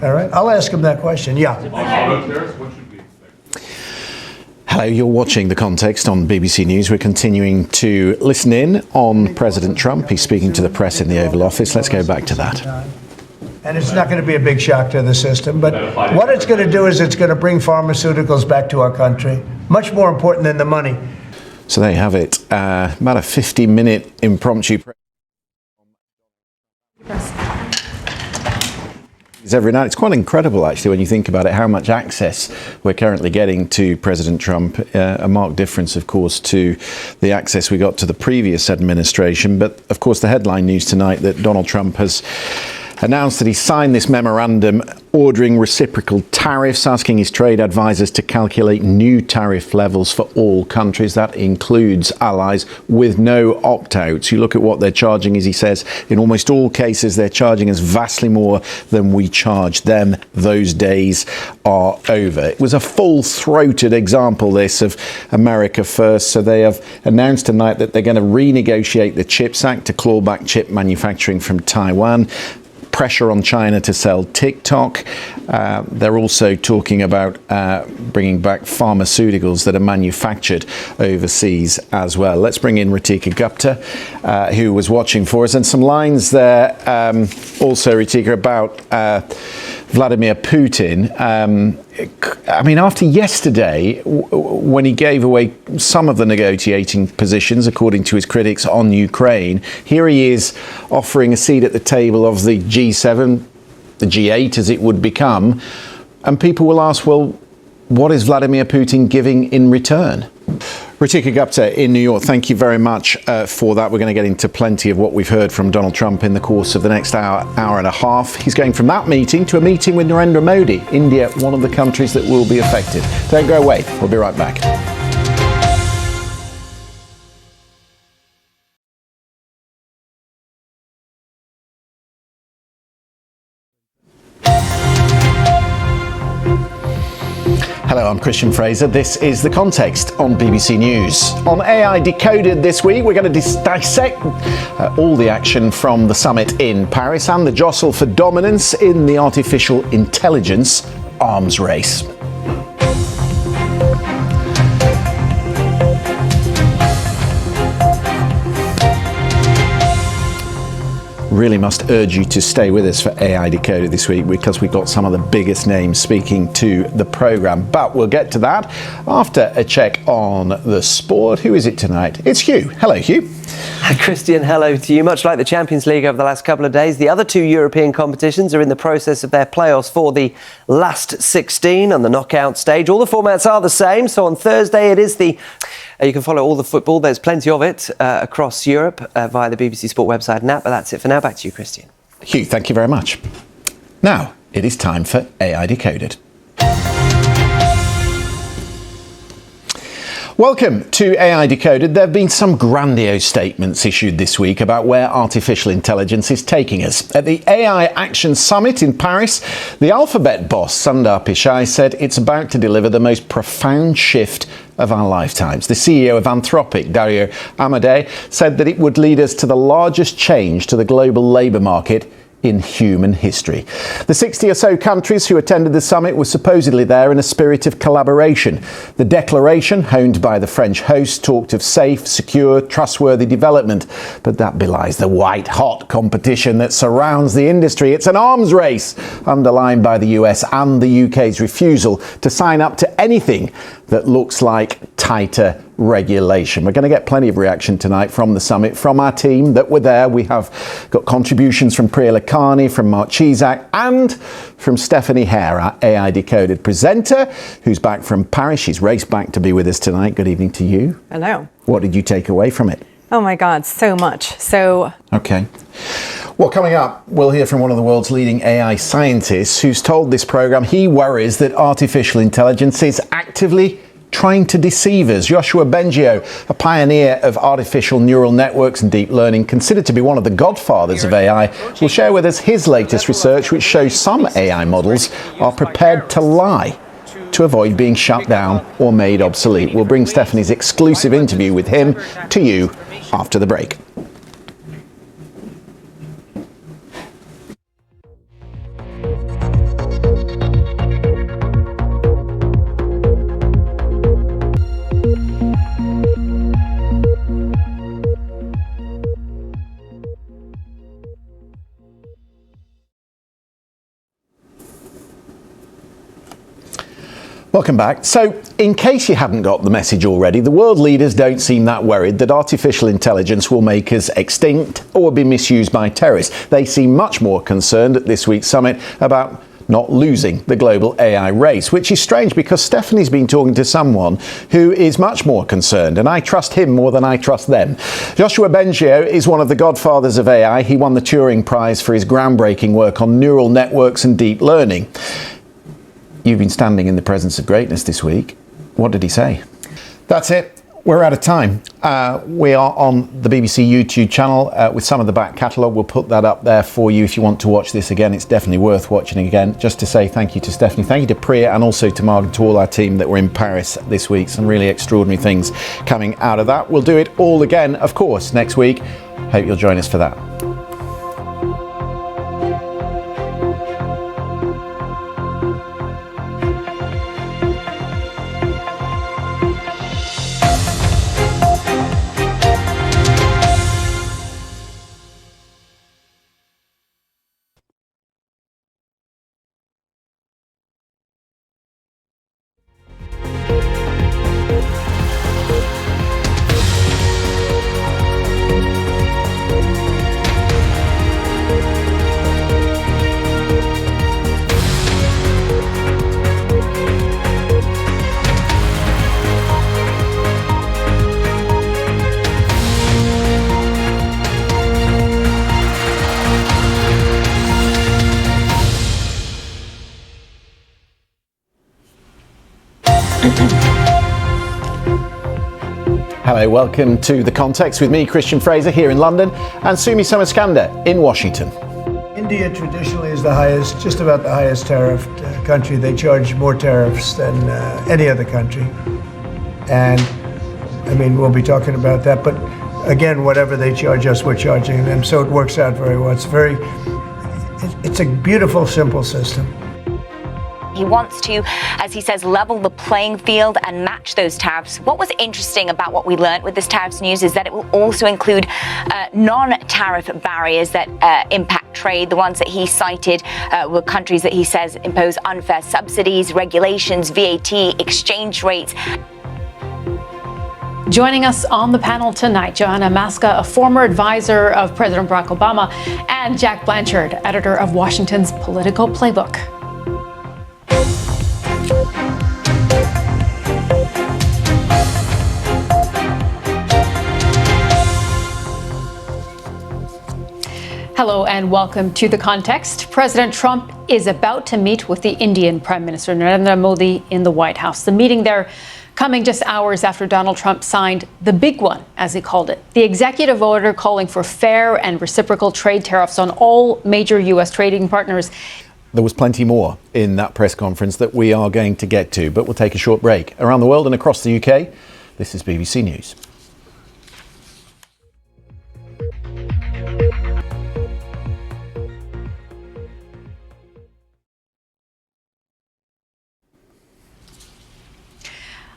All right, I'll ask him that question. Yeah. Hello, you're watching The Context on BBC News. We're continuing to listen in on President Trump. He's speaking to the press in the Oval Office. Let's go back to that. And it's not going to be a big shock to the system, but what it's going to do is it's going to bring pharmaceuticals back to our country. Much more important than the money. So there you have it. About a 50-minute impromptu. Every night. It's quite incredible, actually, when you think about it, how much access we're currently getting to President Trump. A marked difference, of course, to the access we got to the previous administration. But, of course, the headline news tonight that Donald Trump has announced that he signed this memorandum ordering reciprocal tariffs, asking his trade advisors to calculate new tariff levels for all countries. That includes allies with no opt-outs. You look at what they're charging, as he says, in almost all cases, they're charging us vastly more than we charge them. Those days are over. It was a full-throated example, this, of America first. So they have announced tonight that they're going to renegotiate the CHIPS Act to claw back chip manufacturing from Taiwan. Pressure on China to sell TikTok. They're also talking about bringing back pharmaceuticals that are manufactured overseas as well. Let's bring in Ritika Gupta, who was watching for us, and some lines there also, Ritika, about Vladimir Putin. I mean, after yesterday, when he gave away some of the negotiating positions, according to his critics, on Ukraine, here he is offering a seat at the table of the G7, the G8 as it would become. And people will ask, well, what is Vladimir Putin giving in return? Ritika Gupta in New York, thank you very much for that. We're going to get into plenty of what we've heard from Donald Trump in the course of the next hour and a half. He's going from that meeting to a meeting with Narendra Modi, India, one of the countries that will be affected. Don't go away. We'll be right back. Hello, I'm Christian Fraser. This is The Context on BBC News. On AI Decoded this week, we're going to dissect all the action from the summit in Paris and the jostle for dominance in the artificial intelligence arms race. Really must urge you to stay with us for AI Decoded this week, because we've got some of the biggest names speaking to the programme. But we'll get to that after a check on the sport. Who is it tonight? It's Hugh. Hello, Hugh. Christian, hello to you. Much like the Champions League over the last couple of days, the other two European competitions are in the process of their playoffs for the last 16 on the knockout stage. All the formats are the same. So on Thursday, it is the... you can follow all the football. There's plenty of it across Europe via the BBC Sport website and app. But that's it for now. Back to you, Christian. Hugh, thank you very much. Now, it is time for AI Decoded. Welcome to AI Decoded. There have been some grandiose statements issued this week about where artificial intelligence is taking us. At the AI Action Summit in Paris, the Alphabet boss, Sundar Pichai, said it's about to deliver the most profound shift of our lifetimes. The CEO of Anthropic, Dario Amodei, said that it would lead us to the largest change to the global labour market in human history. The 60 or so countries who attended the summit were supposedly there in a spirit of collaboration. The declaration, honed by the French host, talked of safe, secure, trustworthy development, but that belies the white-hot competition that surrounds the industry. It's an arms race, underlined by the US and the UK's refusal to sign up to anything that looks like tighter regulation. We're going to get plenty of reaction tonight from the summit, from our team that were there. We have got contributions from Priya Lakhani, from Mark Chizak, and from Stephanie Hare, our AI Decoded presenter, who's back from Paris. She's raced back to be with us tonight. Good evening to you. Hello. What did you take away from it? Oh my God, so much. Okay. Well, coming up, we'll hear from one of the world's leading AI scientists who's told this programme he worries that artificial intelligence is actively trying to deceive us. Joshua Bengio, a pioneer of artificial neural networks and deep learning, considered to be one of the godfathers of AI, will share with us his latest research, which shows some AI models are prepared to lie to avoid being shut down or made obsolete. We'll bring Stephanie's exclusive interview with him to you after the break. Welcome back. So, in case you hadn't got the message already, the world leaders don't seem that worried that artificial intelligence will make us extinct or be misused by terrorists. They seem much more concerned at this week's summit about not losing the global AI race, which is strange because Stephanie's been talking to someone who is much more concerned, and I trust him more than I trust them. Joshua Bengio is one of the godfathers of AI. He won the Turing Prize for his groundbreaking work on neural networks and deep learning. You've been standing in the presence of greatness this week. What did he say? That's it. We're out of time. We are on the BBC YouTube channel with some of the back catalogue. We'll put that up there for you if you want to watch this again. It's definitely worth watching again. Just to say thank you to Stephanie, thank you to Priya, and also to Margaret, to all our team that were in Paris this week. Some really extraordinary things coming out of that. We'll do it all again, of course, next week. Hope you'll join us for that. Hello, welcome to The Context with me, Christian Fraser, here in London, and Sumi Somaskanda in Washington. India traditionally is the highest, just about the highest tariffed country. They charge more tariffs than any other country. And I mean, we'll be talking about that, but again, whatever they charge us, we're charging them. So it works out very well. It's a beautiful, simple system. He wants to, as he says, level the playing field and match those tariffs. What was interesting about what we learned with this tariffs news is that it will also include non-tariff barriers that impact trade. The ones that he cited were countries that he says impose unfair subsidies, regulations, VAT, exchange rates. Joining us on the panel tonight, Joanna Maska, a former advisor of President Barack Obama, and Jack Blanchard, editor of Washington's Political Playbook. Hello and welcome to The Context. President Trump is about to meet with the Indian Prime Minister Narendra Modi in the White House. The meeting there coming just hours after Donald Trump signed the big one, as he called it, the executive order calling for fair and reciprocal trade tariffs on all major U.S. trading partners. There was plenty more in that press conference that we are going to get to, but we'll take a short break. Around the world and across the UK, this is BBC News.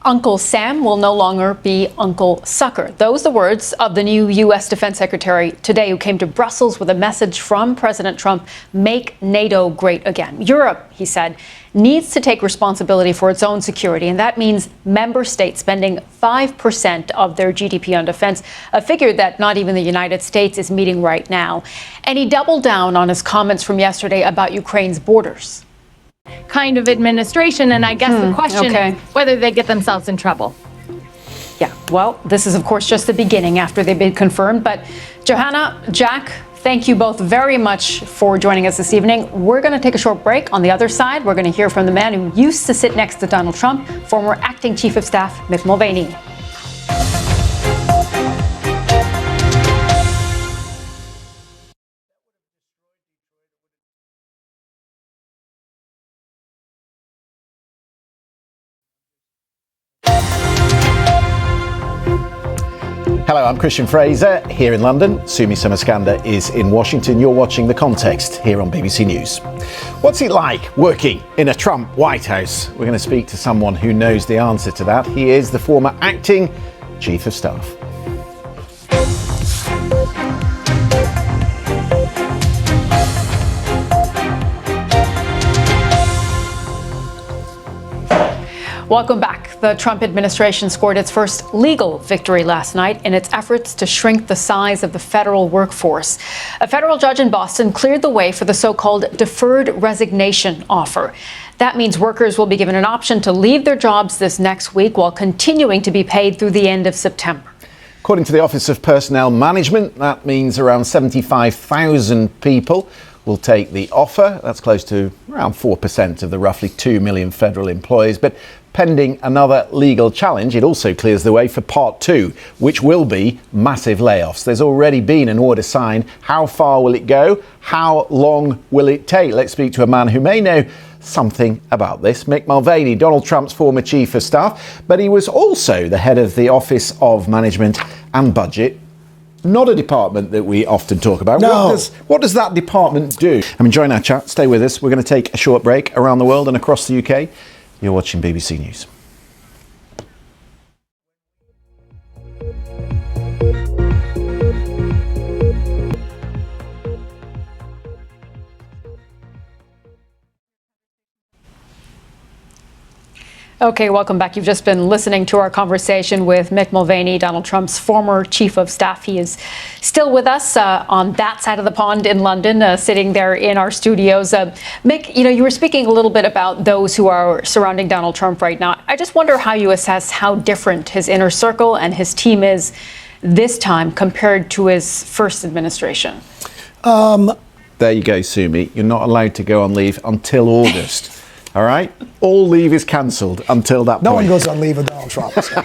Uncle Sam will no longer be Uncle Sucker. Those are the words of the new U.S. Defense Secretary today, who came to Brussels with a message from President Trump: make NATO great again. Europe, he said, needs to take responsibility for its own security, and that means member states spending 5% of their GDP on defense, a figure that not even the United States is meeting right now. And he doubled down on his comments from yesterday about Ukraine's borders. Kind of administration, and I guess the question is whether they get themselves in trouble. Yeah, well, this is, of course, just the beginning after they've been confirmed. But Johanna, Jack, thank you both very much for joining us this evening. We're going to take a short break. On the other side, we're going to hear from the man who used to sit next to Donald Trump, former acting chief of staff Mick Mulvaney. Hello, I'm Christian Fraser here in London. Sumi Somaskanda is in Washington. You're watching The Context here on BBC News. What's it like working in a Trump White House? We're going to speak to someone who knows the answer to that. He is the former acting chief of staff. Welcome back. The Trump administration scored its first legal victory last night in its efforts to shrink the size of the federal workforce. A federal judge in Boston cleared the way for the so-called deferred resignation offer. That means workers will be given an option to leave their jobs this next week while continuing to be paid through the end of September. According to the Office of Personnel Management, that means around 75,000 people will take the offer. That's close to around 4% of the roughly 2 million federal employees. But pending another legal challenge, it also clears the way for part two, which will be massive layoffs. There's already been an order signed. How far will it go? How long will it take? Let's speak to a man who may know something about this. Mick Mulvaney, Donald Trump's former chief of staff, but he was also the head of the Office of Management and Budget. Not a department that we often talk about. No. What does that department do? I'm enjoying our chat. Stay with us. We're going to take a short break around the world and across the UK. You're watching BBC News. Okay, welcome back. You've just been listening to our conversation with Mick Mulvaney, Donald Trump's former chief of staff. He is still with us on that side of the pond in London, sitting there in our studios. Mick, you were speaking a little bit about those who are surrounding Donald Trump right now. I just wonder how you assess how different his inner circle and his team is this time compared to his first administration. There you go, Sumi. You're not allowed to go on leave until August. All right? All leave is cancelled until that point. No one goes on leave with Donald Trump. So.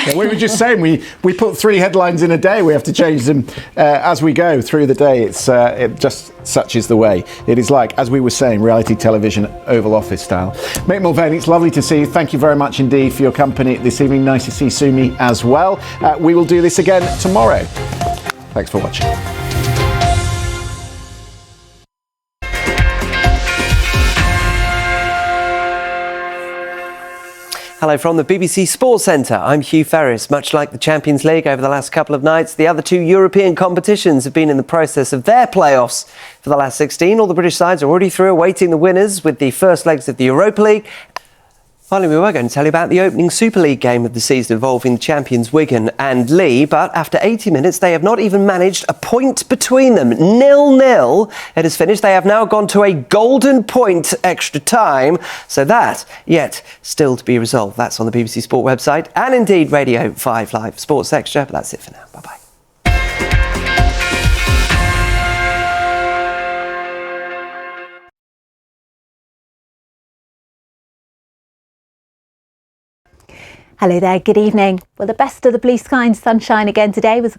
Yeah, we were just saying, we put 3 headlines in a day. We have to change them as we go through the day. It's it just such is the way. It is like, as we were saying, reality television, Oval Office style. Mick Mulvaney, it's lovely to see you. Thank you very much indeed for your company this evening. Nice to see Sumi as well. We will do this again tomorrow. Thanks for watching. Hello from the BBC Sports Centre. I'm Hugh Ferris. Much like the Champions League over the last couple of nights, the other 2 European competitions have been in the process of their playoffs for the last 16. All the British sides are already through, awaiting the winners with the first legs of the Europa League. Finally, we were going to tell you about the opening Super League game of the season involving the champions Wigan and Lee, but after 80 minutes, they have not even managed a point between them. 0-0 it has finished. They have now gone to a golden point extra time, so that yet still to be resolved. That's on the BBC Sport website and indeed Radio 5 Live Sports Extra, but that's it for now. Bye-bye. Hello there, good evening. Well, the best of the blue sky and sunshine again today was